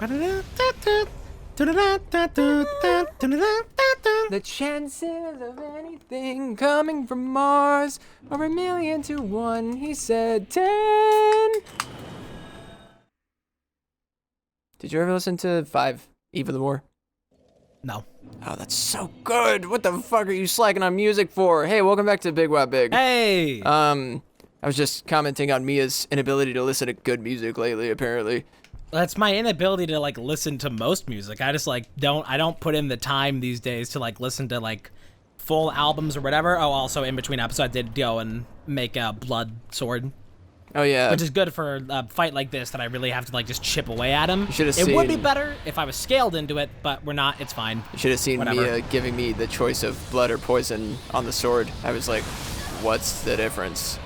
The chances of anything coming from Mars are 1,000,000 to 1, he said 10. Did you ever listen to 5, Eve of the War? No. Oh, that's so good. What the fuck are you slacking on music for? Hey, welcome back to BigWowBig. Hey! I was just commenting on Mia's inability to listen to good music lately, apparently. That's my inability to, like, listen to most music. I just, like, don't put in the time these days to, like, listen to, like, full albums or whatever. Oh, also, in between episodes, I did go and make a blood sword. Oh, yeah. Which is good for a fight like this that I really have to, like, just chip away at him. You should have It seen... would be better if I was scaled into it, but we're not. It's fine. You should have seen Whatever. Mia giving me the choice of blood or poison on the sword. I was like, what's the difference?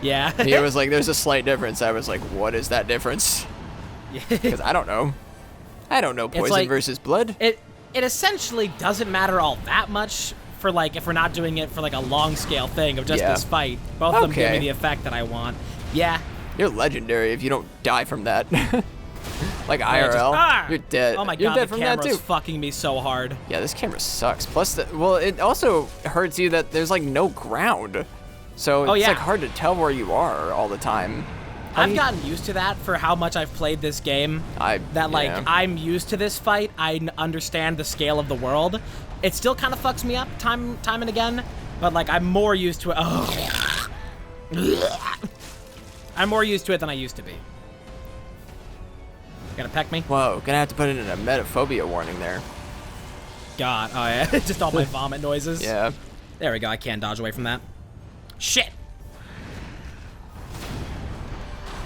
Yeah. Mia was like, there's a slight difference. I was like, what is that difference? Because I don't know. I don't know poison like, versus blood. It essentially doesn't matter all that much for, like, if we're not doing it for, like, a long scale thing of just this fight. Both of them give me the effect that I want. Yeah. You're legendary if you don't die from that. Like IRL, you're dead. Oh my you're god, dead the from that camera's too. fucking me so hard. Yeah, this camera sucks. Plus, well, it also hurts you that there's like no ground. So it's like hard to tell where you are all the time. I've gotten used to that for how much I've played this game. I'm used to this fight. I understand the scale of the world. It still kind of fucks me up time and again, but like I'm more used to it. I'm more used to it than I used to be. Gonna peck me? Whoa, gonna have to put in a metaphobia warning there. God, oh yeah, just all my vomit noises. Yeah. There we go, I can't dodge away from that. Shit!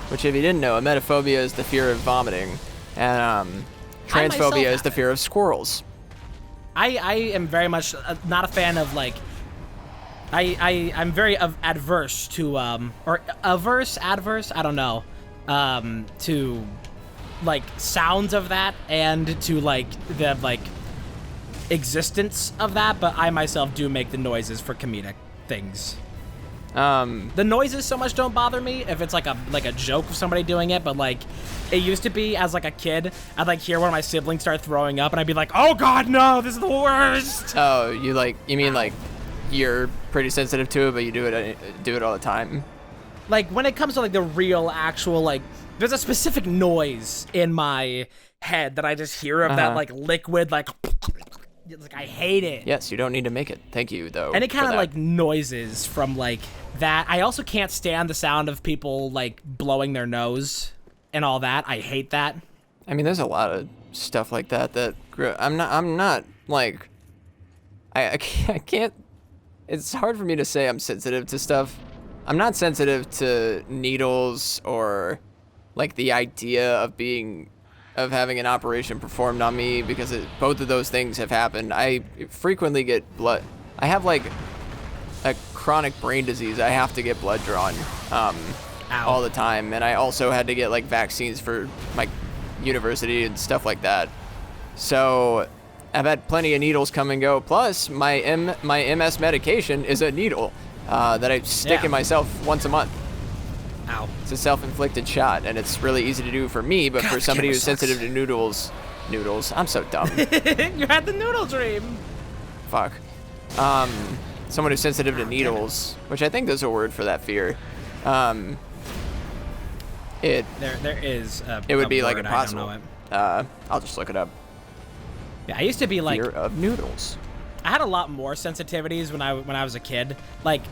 Which, if you didn't know, emetophobia is the fear of vomiting, and transphobia is the fear of squirrels. I am very much not a fan of, like, I'm very adverse to, or adverse, I don't know, to, like, sounds of that and to, like, the, like, existence of that, but I myself do make the noises for comedic things. The noises so much don't bother me if it's like a joke of somebody doing it, but like it used to be as like a kid, I'd like hear one of my siblings start throwing up and I'd be like, oh god, no, this is the worst. Oh, you mean like you're pretty sensitive to it, but you do it all the time? Like when it comes to like the real actual, like there's a specific noise in my head that I just hear of that like liquid, like I hate it. Yes, you don't need to make it. Thank you, though. Any kind of like noises from like that. I also can't stand the sound of people like blowing their nose and all that. I hate that. I mean, there's a lot of stuff like that I'm not like I can't. It's hard for me to say I'm sensitive to stuff. I'm not sensitive to needles or like the idea of having an operation performed on me because both of those things have happened. I frequently get blood. I have like a chronic brain disease. I have to get blood drawn all the time. And I also had to get like vaccines for my university and stuff like that. So I've had plenty of needles come and go. Plus my MS medication is a needle that I stick in myself once a month. Ow. It's a self-inflicted shot, and it's really easy to do for me, but for somebody who's sensitive to noodles, I'm so dumb. You had the noodle dream. Fuck. Someone who's sensitive to needles, which I think there's a word for that fear. It would be like impossible. I'll just look it up. Yeah, I used to be like fear of noodles. I had a lot more sensitivities when I was a kid. Like,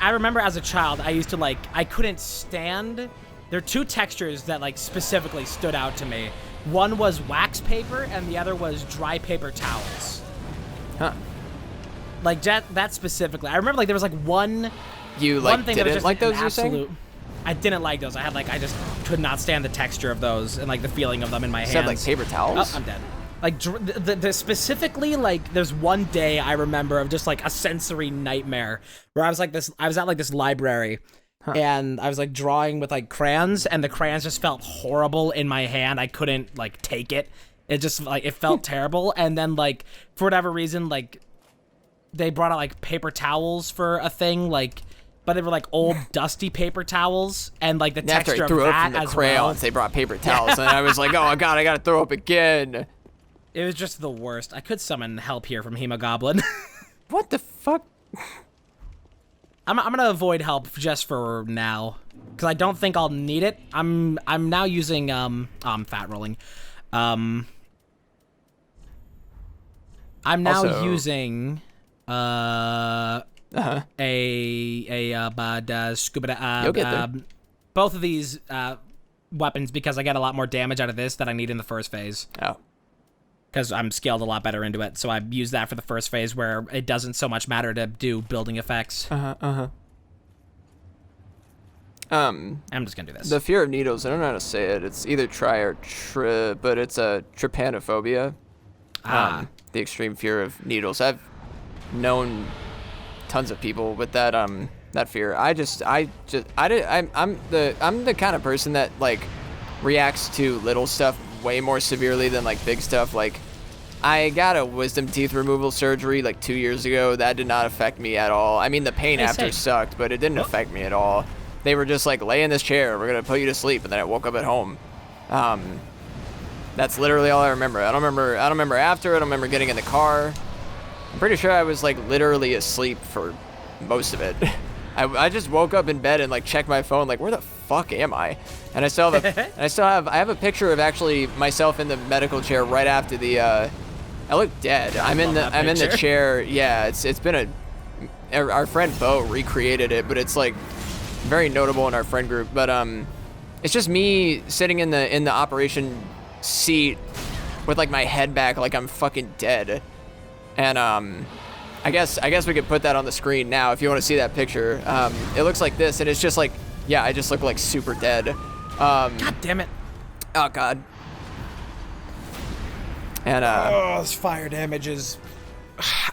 I remember as a child, I used to like, I couldn't stand, there are two textures that like specifically stood out to me. One was wax paper and the other was dry paper towels. Huh. Like that specifically. I remember like there was like one thing that was just like those, you're saying? I didn't like those. I just could not stand the texture of those and like the feeling of them in my hands. You said like paper towels? Oh, I'm dead. Like, specifically, like, there's one day I remember of just, like, a sensory nightmare where I was at, like, this library, and I was, like, drawing with, like, crayons, and the crayons just felt horrible in my hand. I couldn't, like, take it. It just, like, it felt terrible, and then, like, for whatever reason, like, they brought out, like, paper towels for a thing, like, but they were like old dusty paper towels, and like the After texture I threw of up that from the as crayons, well. they brought paper towels, and I was like, oh god, I gotta throw up again. It was just the worst. I could summon help here from Hemogoblin. What the fuck? I'm gonna avoid help just for now, because I don't think I'll need it. I'm now using I'm fat rolling. I'm now Also- using scuba You'll get there. both of these weapons, because I get a lot more damage out of this than I need in the first phase. Oh. Because I'm scaled a lot better into it, so I use that for the first phase where it doesn't so much matter to do building effects. I'm I'm just gonna do this. the fear of needles. I don't know how to say it. It's either but it's a trypanophobia. The extreme fear of needles. I've known tons of people with that that fear. I'm the kind of person that like reacts to little stuff way more severely than like big stuff. Like I got a wisdom teeth removal surgery like 2 years ago. That did not affect me at all. I mean, the pain Hey, after same. sucked, but it didn't affect me at all. They were just like, lay in this chair, we're gonna put you to sleep, and then I woke up at home. That's literally all I remember. I don't remember after. I don't remember getting in the car. I'm pretty sure I was like literally asleep for most of it. I just woke up in bed and like checked my phone, like where the fuck am I? And I have a picture of actually myself in the medical chair right after the. I look dead. I'm in the chair. Yeah, it's been our friend Bo recreated it, but it's like very notable in our friend group. But it's just me sitting in the operation seat with like my head back, like I'm fucking dead. And I guess we could put that on the screen now if you want to see that picture. It looks like this, and it's just like, yeah, I just look like super dead. God damn it. Oh god. And This fire damage is...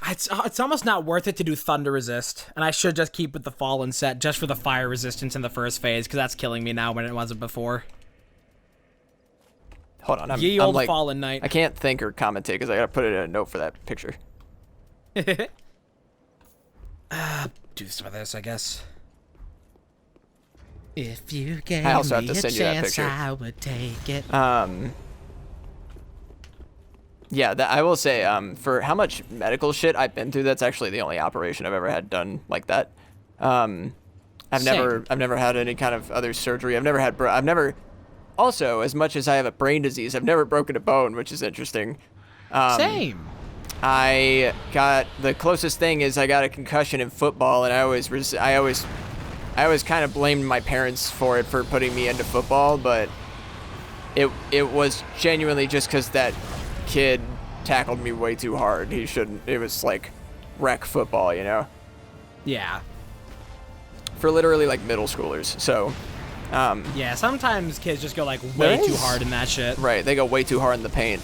It's almost not worth it to do Thunder Resist, and I should just keep with the Fallen set just for the fire resistance in the first phase, because that's killing me now when it wasn't before. hold on, I'm Ye old like, Fallen Knight. I can't think or commentate because I gotta put it in a note for that picture. Do some of this, I guess. If you gave I also have me to a send you that chance, picture. I would take it. Yeah, that I will say, for how much medical shit I've been through, that's actually the only operation I've ever had done like that. I've Same. never had any kind of other surgery. I've never, also, as much as I have a brain disease, I've never broken a bone, which is interesting. Same. I got, the closest thing is I got a concussion in football, and I always kind of blamed my parents for it, for putting me into football, but it was genuinely just because that kid tackled me way too hard. He shouldn't. It was like rec football, you know, Yeah. for literally like middle schoolers. So Yeah, sometimes kids just go like There way too is- hard in that shit. right, they go way too hard in the paint.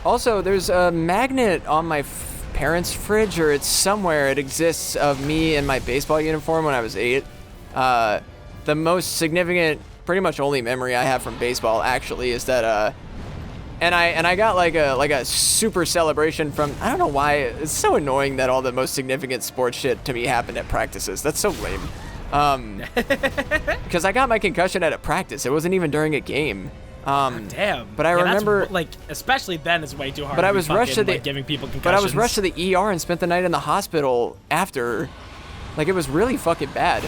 Also, there's a magnet on my parents' fridge, or it's somewhere. It exists, of me in my baseball uniform when I was 8. The most significant, pretty much only memory I have from baseball actually is that and I got like a super celebration from, I don't know why, it's so annoying that all the most significant sports shit to me happened at practices. That's so lame. Because I got my concussion at a practice. It wasn't even during a game. Damn. But I remember, like, especially then it's way too hard. But to I be was rushed to fucking, the, like, giving people concussions. but I was rushed to the ER and spent the night in the hospital after. Like, it was really fucking bad.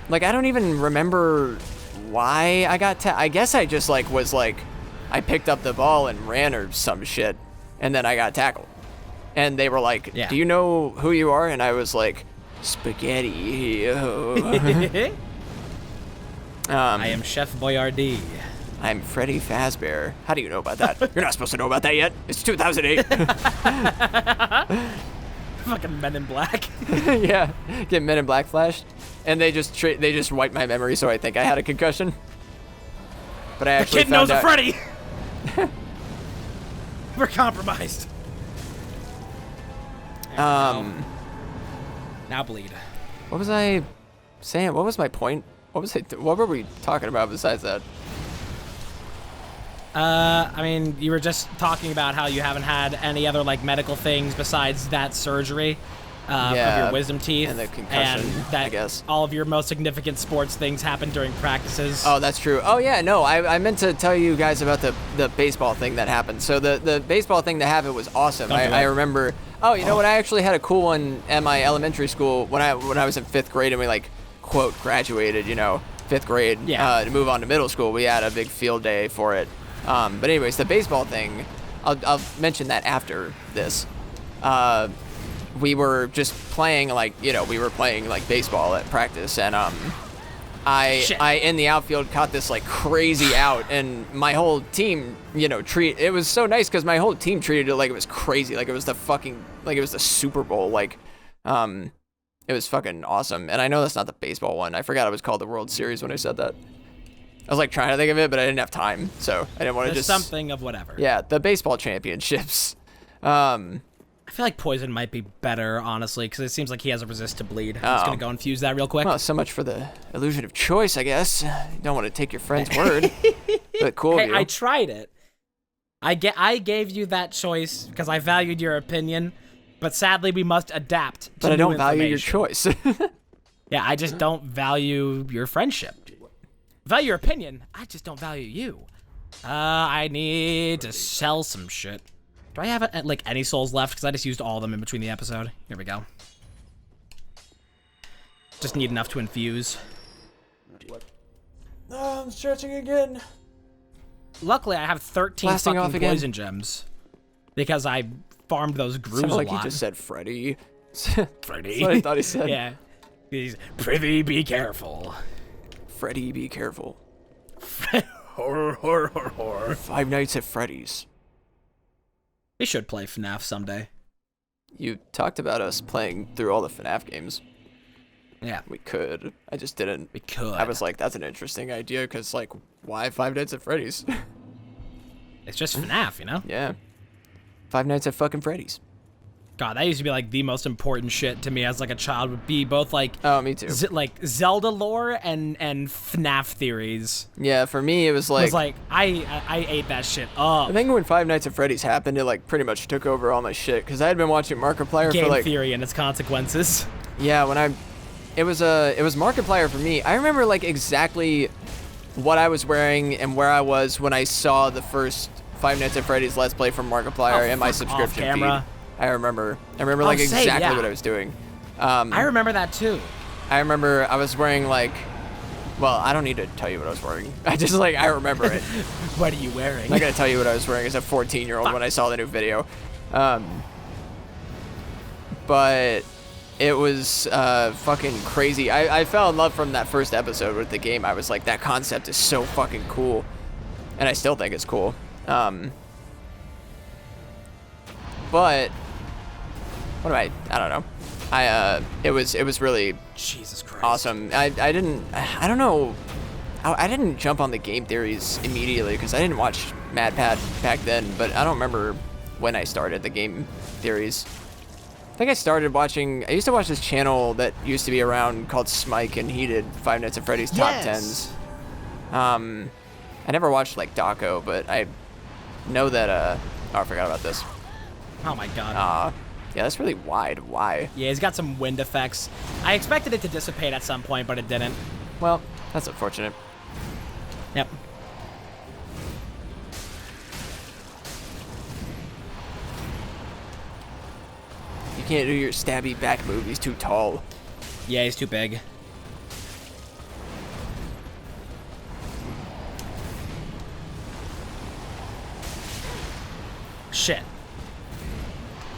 Like, I don't even remember why I got I guess I just like was like, I picked up the ball and ran or some shit, and then I got tackled. And they were like, Yeah. "Do you know who you are?" And I was like, "Spaghetti." I am Chef Boyardee. I'm Freddy Fazbear. How do you know about that? You're not supposed to know about that yet. It's 2008. Fucking Men in Black. Yeah, get Men in Black flashed, and they just wiped my memory, so I think I had a concussion. But I actually Kid knows found a out. Freddy. We're compromised. Now bleed. What was I saying? What was my point? What were we talking about besides that? I mean, you were just talking about how you haven't had any other like medical things besides that surgery of your wisdom teeth, and the concussion, and that I guess all of your most significant sports things happened during practices. Oh, that's true. Oh yeah, no, I meant to tell you guys about the baseball thing that happened. So the baseball thing that happened was awesome. I remember. Oh, you know what? I actually had a cool one at my elementary school when I was in 5th grade and we like quote graduated. 5th grade. Yeah. To move on to middle school, we had a big field day for it. But anyways, the baseball thing, I'll mention that after this. We were just playing we were playing like baseball at practice, and I in the outfield caught this like crazy out, and my whole team, it was so nice because my whole team treated it like it was crazy, like it was the Super Bowl, it was fucking awesome. And I know that's not the baseball one. I forgot it was called the World Series when I said that. I was like trying to think of it, but I didn't have time, so I didn't want to just something of whatever. Yeah, the baseball championships. I feel like Poison might be better, honestly, because it seems like he has a resist to bleed. I'm just going to go infuse that real quick. Well, so much for the illusion of choice, I guess. You don't want to take your friend's word. But cool of you. I tried it. I gave you that choice because I valued your opinion, but sadly we must adapt to But I new don't value your information. choice. Yeah, I just don't value your friendship. Value your opinion, I just don't value you. I need to sell some shit. Do I have any souls left? Because I just used all of them in between the episode. Here we go. Just need enough to infuse. Oh, I'm stretching again. Luckily, I have 13 Blasting off fucking again. poison gems. Because I farmed those grooves Sounded a like lot. he just said Freddy. Freddy. That's what I thought he said. Yeah. He's, prithee, be careful. Freddy, be careful. Horror, horror, horror, horror. Five Nights at Freddy's. We should play FNAF someday. You talked about us playing through all the FNAF games. Yeah. We could. I just didn't. We could. I was like, that's an interesting idea, because, why Five Nights at Freddy's? It's just FNAF, you know? Yeah. Five Nights at fucking Freddy's. God, that used to be the most important shit to me as a child, would be both Oh, me too. Zelda lore and FNAF theories. Yeah, for me it was like I ate that shit up. I think when Five Nights at Freddy's happened, it pretty much took over all my shit, because I had been watching Markiplier Game for theory and its consequences. Yeah, it was Markiplier for me. I remember exactly what I was wearing and where I was when I saw the first Five Nights at Freddy's Let's Play from Markiplier in my subscription feed. I remember exactly what I was doing. I remember that too. I remember I was wearing well, I don't need to tell you what I was wearing. I just I remember it. What are you wearing? I'm not gonna tell you what I was wearing as a 14-year-old when I saw the new video. But it was fucking crazy. I fell in love from that first episode with the game. I was like, that concept is so fucking cool, and I still think it's cool. But what am I don't know. It was really Jesus Christ. awesome. I don't know. I didn't jump on the game theories immediately because I didn't watch Mad Pat back then, but I don't remember when I started the game theories. I think I used to watch this channel that used to be around called Smike, and he did Five Nights at Freddy's top 10s. I never watched Daco, but I know that oh, I forgot about this. Oh my god. Yeah, that's really wide. Why? Yeah, he's got some wind effects. I expected it to dissipate at some point, but it didn't. Well, that's unfortunate. Yep. You can't do your stabby back move. He's too tall. Yeah, he's too big. Shit.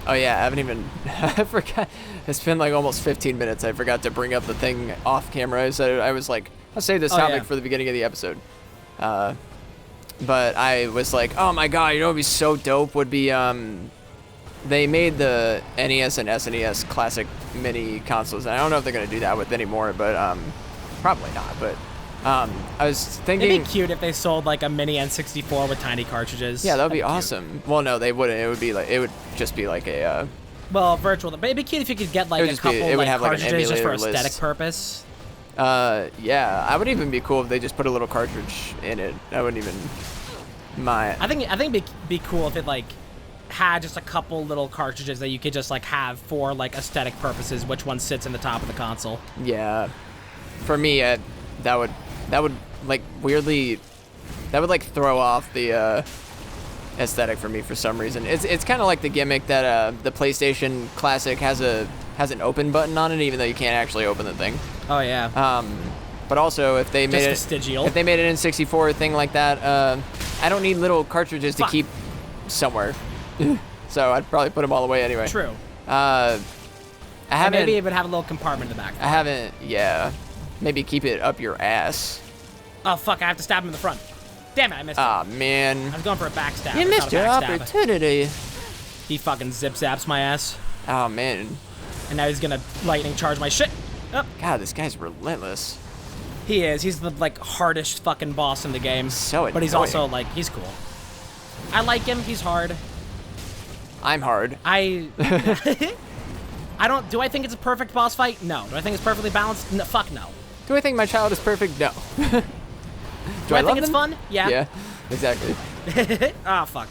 Oh yeah, I haven't even, I forgot, it's been almost 15 minutes. I forgot to bring up the thing off camera. I was like, I'll save this topic for the beginning of the episode. But I was like, oh my god, what would be so dope would be, they made the NES and SNES classic mini consoles, and I don't know if they're going to do that with anymore, but probably not, but I was thinking... It'd be cute if they sold a mini N64 with tiny cartridges. Yeah, that would be awesome. Well, no, they wouldn't. It would be it would just be a... Well, virtual, but it'd be cute if you could get a couple cartridges just for aesthetic purpose. Yeah, I would even be cool if they just put a little cartridge in it. I wouldn't even... I think it'd be cool if it like had just a couple little cartridges that you could just like have for like aesthetic purposes. Which one sits in the top of the console? Yeah, for me, that would like weirdly, that would like throw off the aesthetic for me for some reason. It's kind of like the gimmick that the PlayStation Classic has an open button on it, even though you can't actually open the thing. Oh yeah. But also, if they made vestigial. if they made an N64 thing like that, I don't need little cartridges to keep somewhere. So I'd probably put them all away anyway. True. I haven't. Maybe it would have a little compartment in the back. I haven't. Yeah. Maybe keep it up your ass. Oh fuck! I have to stab him in the front. Damn it! I missed. Aw, man. I was going for a backstab. You missed your opportunity. He fucking zip zaps my ass. Oh man. And now he's gonna lightning charge my shit. Oh. God, this guy's relentless. He is. He's the like hardest fucking boss in the game. So annoying. But he's also like he's cool. I like him. He's hard. I'm hard. I don't. Do I think it's a perfect boss fight? No. Do I think it's perfectly balanced? No. Fuck no. Do I think my child is perfect? No. Do I think it's fun? Yeah. Yeah. Exactly. Ah, fuck.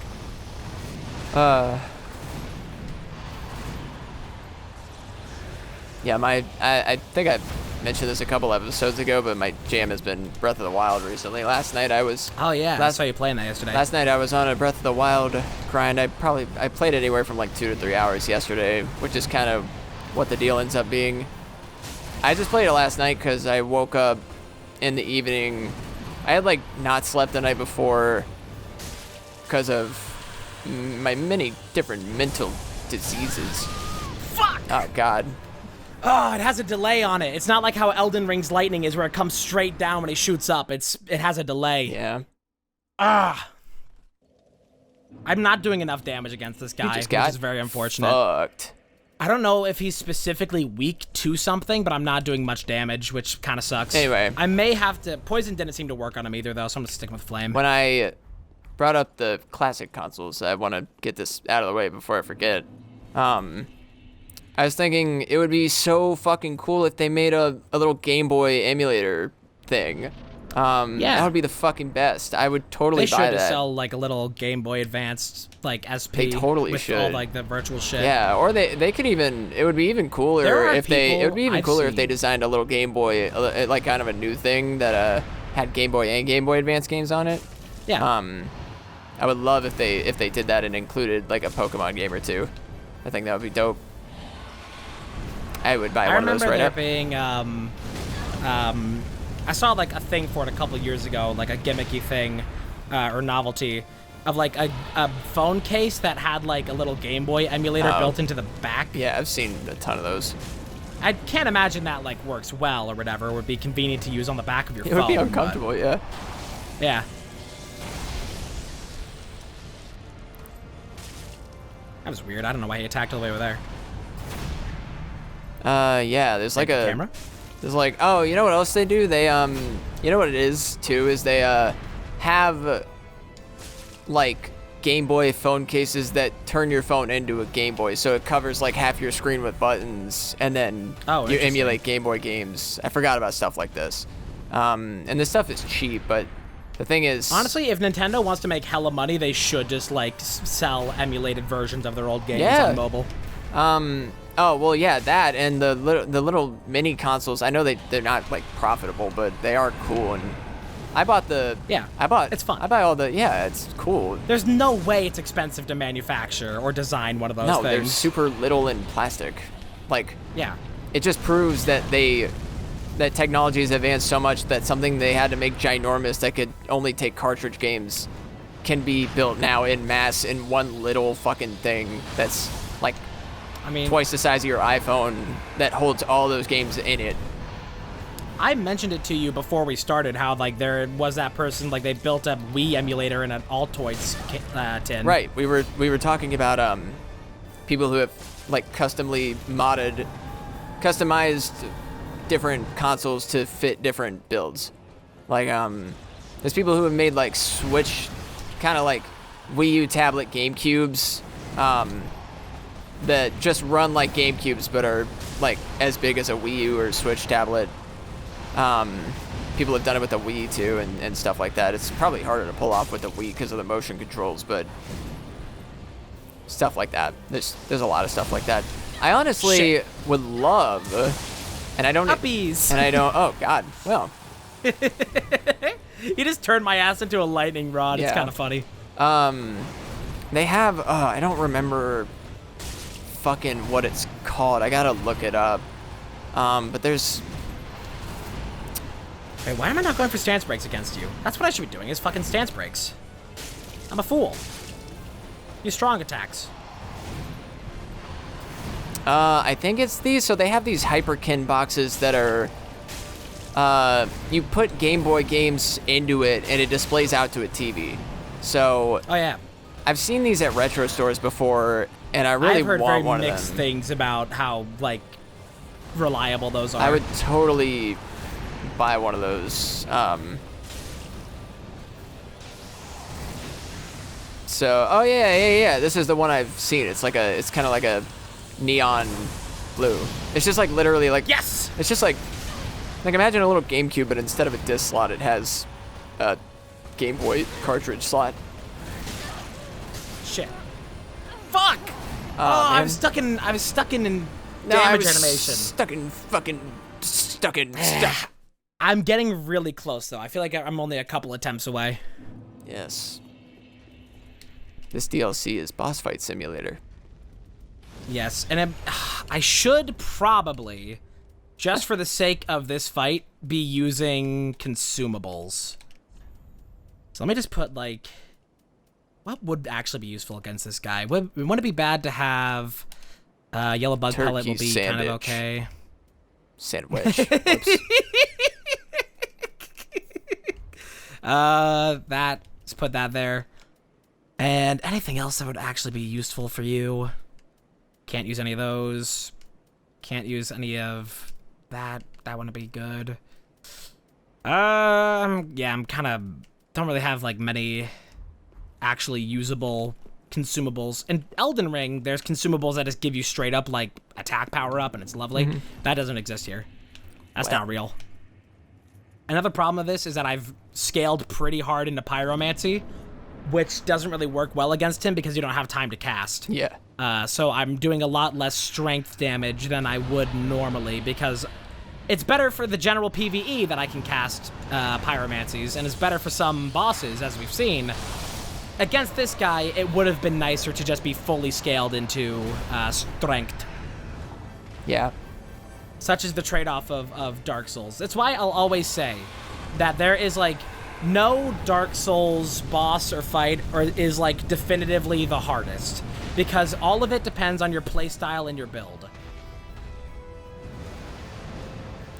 Yeah, I think I mentioned this a couple episodes ago, but my jam has been Breath of the Wild recently. Last night I was... Oh, yeah. I saw you playing that yesterday. Last night I was on a Breath of the Wild grind. I played anywhere from like 2 to 3 hours yesterday, which is kind of what the deal ends up being. I just played it last night because I woke up in the evening. I had like not slept the night before because of my many different mental diseases. Fuck! Oh, God. Oh, it has a delay on it. It's not like how Elden Ring's lightning is where it comes straight down when he shoots up. It has a delay. Yeah. Ah. I'm not doing enough damage against this guy, which is very unfortunate. Fucked. I don't know if he's specifically weak to something, but I'm not doing much damage, which kind of sucks. Anyway. I may have to... Poison didn't seem to work on him either, though, so I'm going to stick with Flame. When I brought up the classic consoles, I want to get this out of the way before I forget. I was thinking it would be so fucking cool if they made a little Game Boy emulator thing. Yeah. That would be the fucking best. I would totally buy that. They should sell like a little Game Boy Advanced like SP. They totally with should. All like the virtual shit. Yeah, or they could even. It would be even cooler if they. It would be even cooler if they designed a little Game Boy, like kind of a new thing that had Game Boy and Game Boy Advance games on it. Yeah. I would love if they did that and included like a Pokemon game or two. I think that would be dope. I would buy one of those right up. I remember there being, I saw like a thing for it a couple years ago, like a gimmicky thing, or novelty, of like a phone case that had like a little Game Boy emulator built into the back. Yeah, I've seen a ton of those. I can't imagine that like works well or whatever. It would be convenient to use on the back of your phone. It would be uncomfortable, yeah. Yeah. That was weird. I don't know why he attacked all the way over there. Yeah, there's like a camera. There's like, oh, you know what else they do? They you know what it is too is they have like Game Boy phone cases that turn your phone into a Game Boy, so it covers like half your screen with buttons, and then you emulate Game Boy games. I forgot about stuff like this, and this stuff is cheap, but the thing is, honestly, if Nintendo wants to make hella money, they should just like sell emulated versions of their old games on mobile. Oh, well, yeah, that and the little mini consoles. I know they're not like profitable, but they are cool. And I bought the it's fun. I buy all the it's cool. There's no way it's expensive to manufacture or design one of those things. No, they're super little in plastic. Like, yeah, it just proves that that technology has advanced so much that something they had to make ginormous that could only take cartridge games can be built now in mass in one little fucking thing that's like, I mean, twice the size of your iPhone that holds all those games in it. I mentioned it to you before we started how like there was that person like they built a Wii emulator in an Altoids tin. Right. We were talking about people who have like customized different consoles to fit different builds. Like there's people who have made like Switch kind of like Wii U tablet GameCubes that just run like GameCubes but are like as big as a Wii U or Switch tablet. people have done it with the Wii too, and stuff like that. It's probably harder to pull off with the Wii because of the motion controls, but stuff like that. There's a lot of stuff like that. I honestly would love, and I don't. Puppies. And I don't. Oh God. Well. He just turned my ass into a lightning rod. Yeah. It's kind of funny. They have. I don't remember. Fucking what it's called. I gotta look it up. But there's. Wait, why am I not going for stance breaks against you? That's what I should be doing, is fucking stance breaks. I'm a fool. Use strong attacks. I think it's these. So they have these Hyperkin boxes that are. You put Game Boy games into it, and it displays out to a TV. So. Oh yeah. I've seen these at retro stores before, and I really I've heard want very one of mixed them. things about how like reliable those are. I would totally buy one of those. So, oh yeah. This is the one I've seen. It's kind of like a neon blue. It's just like literally like. Yes. It's just like imagine a little GameCube, but instead of a disc slot, it has a Game Boy cartridge slot. Shit. Fuck. Oh, I was stuck in damage animation. Stuck in. I'm getting really close though. I feel like I'm only a couple attempts away. Yes. This DLC is Boss Fight Simulator. Yes, and I should probably, just for the sake of this fight, be using consumables. So let me just put like, what would actually be useful against this guy? Wouldn't it be bad to have yellow bug pellet? Will be kind of okay. Sandwich. Let's put that there. And anything else that would actually be useful for you? Can't use any of those. Can't use any of that. That wouldn't be good. Yeah, I'm kind of don't really have like many actually usable consumables. In Elden Ring, there's consumables that just give you straight up like attack power up, and it's lovely. That doesn't exist here. That's not real. Another problem of this is that I've scaled pretty hard into pyromancy, which doesn't really work well against him because you don't have time to cast. Yeah. So I'm doing a lot less strength damage than I would normally because it's better for the general PvE that I can cast pyromancies, and it's better for some bosses, as we've seen. Against this guy, it would have been nicer to just be fully scaled into strength. Yeah. Such is the trade-off of Dark Souls. That's why I'll always say that there is, like, no Dark Souls boss or fight is, like, definitively the hardest. Because all of it depends on your playstyle and your build.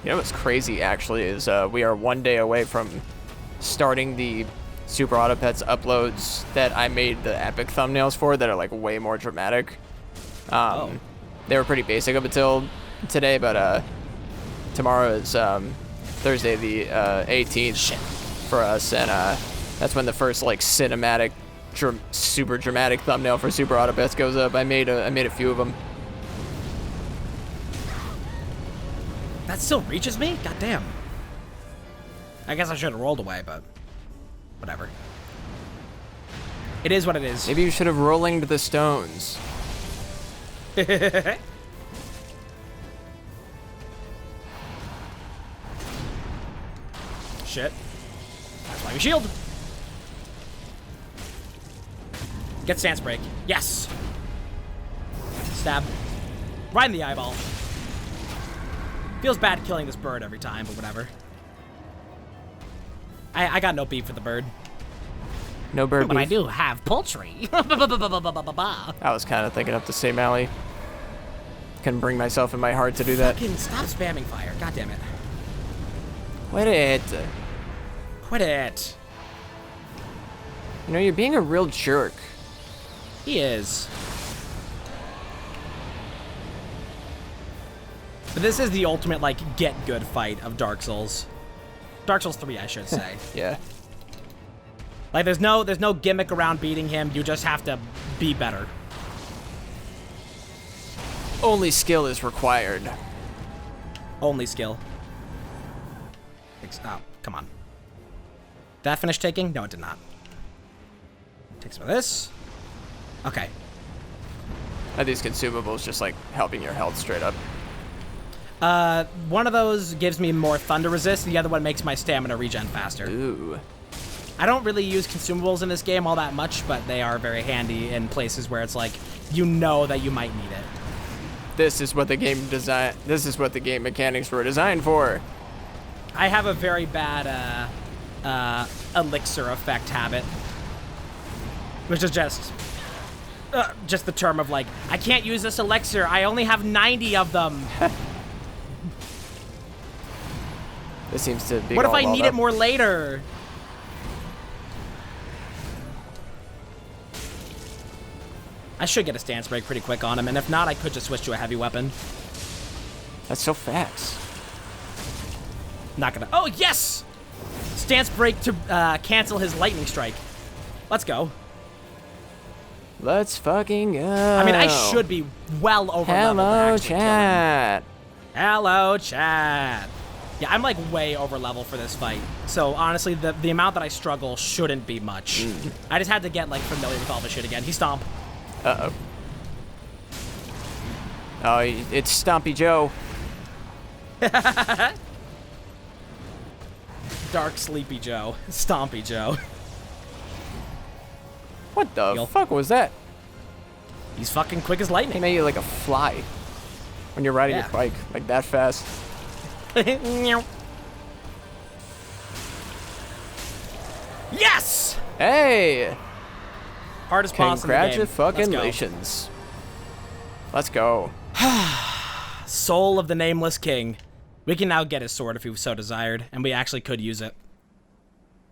You know what's crazy, actually, is we are 1 day away from starting the Super Auto Pets uploads that I made the epic thumbnails for that are, like, way more dramatic. They were pretty basic up until today, but tomorrow is Thursday the 18th for us, and that's when the first like cinematic, super dramatic thumbnail for Super Auto Pets goes up. I made a few of them. That still reaches me? God damn. I guess I should have rolled away, but whatever. It is what it is. Maybe you should have rollinged the stones. Shit. That's why we shield. Get stance break. Yes. Stab. Right in the eyeball. Feels bad killing this bird every time, but whatever. I got no beef with the bird. No bird But beef. I do have poultry. I was kind of thinking up the same alley. Couldn't bring myself in my heart to do that. Fucking stop spamming fire. God damn it. Quit it. Quit it. You know, you're being a real jerk. He is. But this is the ultimate, like, get good fight of Dark Souls. Dark Souls 3, I should say. Yeah. Like, there's no gimmick around beating him. You just have to be better. Only skill is required. Only skill. Oh, Come on. Did that finish taking? No, it did not. Take some of this. Okay. Are these consumables just like helping your health straight up? One of those gives me more thunder resist. The other one makes my stamina regen faster. Ooh. I don't really use consumables in this game all that much, but they are very handy in places where it's like, you know that you might need it. This is what the game design. This is what the game mechanics were designed for. I have a very bad elixir effect habit, which is just the term of like, I can't use this elixir. I only have 90 of them. This seems to be. What if I all need up. it more later? I should get a stance break pretty quick on him, and if not, I could just switch to a heavy weapon. That's so fast. Not gonna. Oh, yes! Stance break to cancel his lightning strike. Let's go. Let's fucking go. I mean, I should be well over leveled to Hello, actually kill him. chat. Hello, chat. Yeah, I'm like way over level for this fight. So honestly, the amount that I struggle shouldn't be much. I just had to get like familiar with all this shit again. He stomp. Uh-oh. Oh, it's Stompy Joe. Dark Sleepy Joe. Stompy Joe. What the Heal. fuck was that? He's fucking quick as He lightning. made you like a fly when you're riding Yeah. your bike, like that fast. Yes! Hey! Hardest boss in the game. Congratulations. Let's go. Soul of the Nameless King. We can now get his sword if we so desired, and we actually could use it.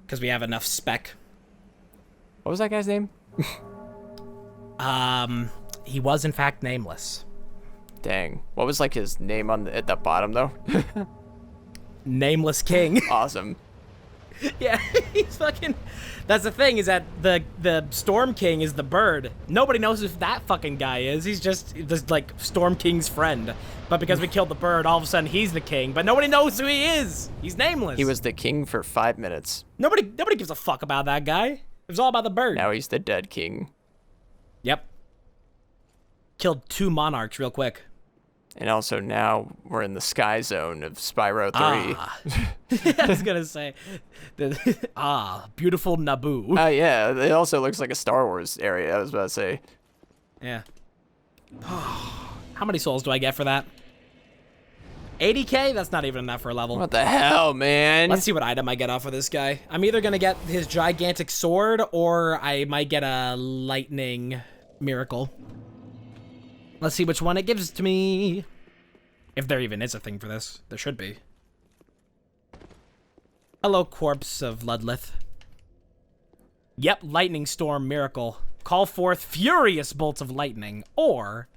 Because we have enough spec. What was that guy's name? He was in fact nameless. Dang. What was like his name on at the bottom though? Nameless King. Awesome. Yeah, he's fucking... That's the thing, is that the Storm King is the bird. Nobody knows who that fucking guy is. He's just like Storm King's friend. But because we killed the bird, all of a sudden he's the king. But nobody knows who he is. He's nameless. He was the king for 5 minutes. Nobody gives a fuck about that guy. It was all about the bird. Now he's the dead king. Yep. Killed 2 monarchs real quick. And also now we're in the sky zone of Spyro 3. I was gonna say, beautiful Naboo. Yeah, it also looks like a Star Wars area, I was about to say. Yeah. How many souls do I get for that? 80k? That's not even enough for a level. What the hell, man? Let's see what item I get off of this guy. I'm either gonna get his gigantic sword, or I might get a lightning miracle. Let's see which one it gives to me. If there even is a thing for this. There should be. Hello, corpse of Ludlith. Yep, lightning storm miracle. Call forth furious bolts of lightning. Or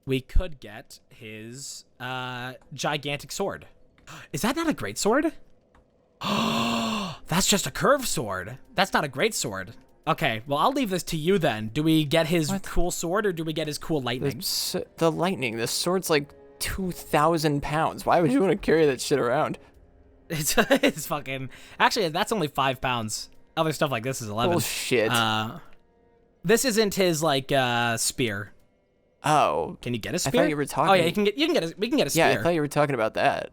we could get his gigantic sword. Is that not a great sword? That's just a curved sword. That's not a great sword. Okay, well, I'll leave this to you then. Do we get his cool sword, or do we get his cool lightning? The lightning. This sword's like 2,000 pounds. Why would you want to carry that shit around? It's fucking... Actually, that's only 5 pounds. Other stuff like this is 11. Bullshit. This isn't his, like, spear. Oh. Can you get a spear? I thought you were talking... Oh, yeah, we can get a spear. Yeah, I thought you were talking about that.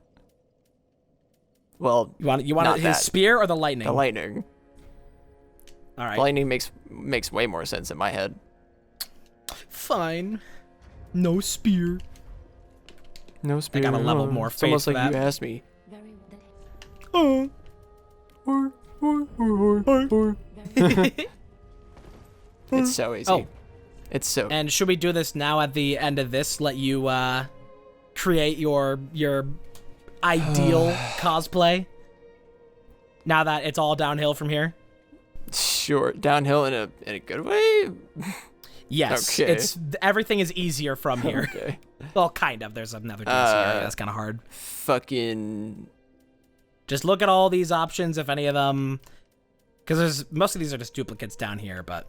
Well, You want his spear or the lightning? The lightning. All right. Lightning makes way more sense in my head. Fine. No spear. No spear. I got a level more It's faith almost for like that. you asked me. Oh. It's so easy. Oh. It's so... And should we do this now at the end of this? Let you create your ideal cosplay? Now that it's all downhill from here? Sure. Downhill in a good way? Yes. Okay. Everything is easier from here. Okay. Well, kind of. There's another DLC area that's kind of hard. Fucking... Just look at all these options, if any of them... Because most of these are just duplicates down here, but...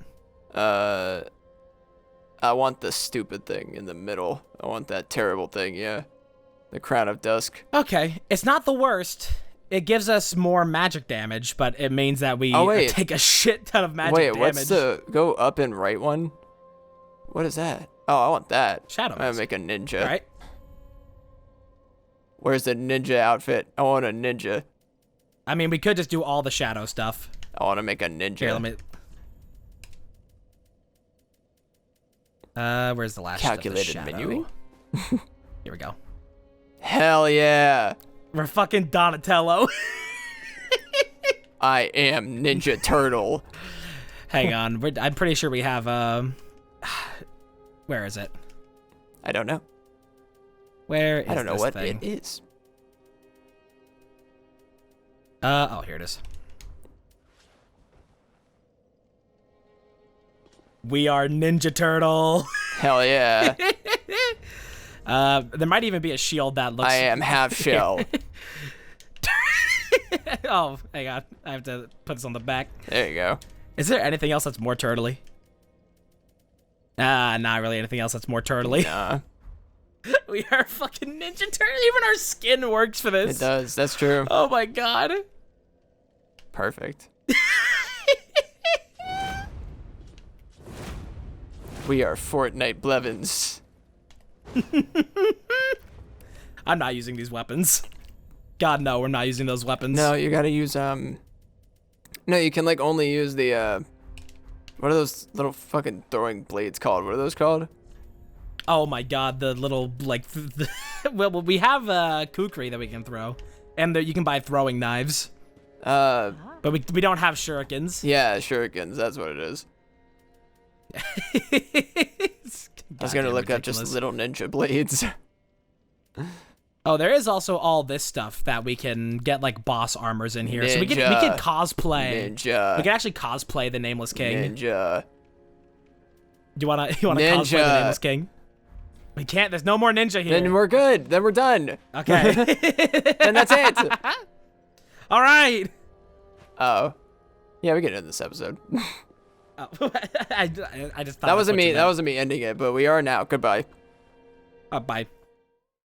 I want the stupid thing in the middle. I want that terrible thing, yeah. The Crown of Dusk. Okay. It's not the worst. It gives us more magic damage, but it means that we wait. take a shit ton of magic Wait, damage. what's the go up and right one? What is that? Oh, I want that. Shadow I'm gonna Mask. make a ninja. All right. Where's the ninja outfit? I want a ninja. I mean, we could just do all the shadow stuff. I want to make a ninja. Here, let me. Where's the last Calculated of the menuing. shadow? Here we go. Hell yeah! We're fucking Donatello. I am Ninja Turtle. Hang on, I'm pretty sure we have where is it? I don't know. Where is I don't know this what thing? it is. Oh, here it is. We are Ninja Turtle. Hell yeah! There might even be a shield that looks. I am half shell. Oh, hang on. I have to put this on the back. There you go. Is there anything else that's more turtly? Not really anything else that's more turtly. Nah, We are fucking Ninja Turtle. Even our skin works for this. it does. That's true. Oh my god. Perfect. We are Fortnite Blevins. I'm not using these weapons. God, no, we're not using those weapons. No, you gotta use No, you can like only use the what are those little fucking throwing blades called? What are those called? Oh my god, the little like. Well, we have kukri that we can throw, and you can buy throwing knives. But we don't have shurikens. Yeah, shurikens. That's what it is. I was gonna look up just little ninja blades. Oh, there is also all this stuff that we can get like boss armors in here. So we could cosplay. Ninja. We can actually cosplay the Nameless King. Ninja. Do you wanna cosplay the Nameless King? We can't. There's no more ninja here. Then we're good. Then we're done. Okay. Then that's it. All right. Oh. Yeah, we can end this episode. Oh, I just thought That wasn't that's what me. you That wasn't me ending it, but we are now. Goodbye. meant. Bye.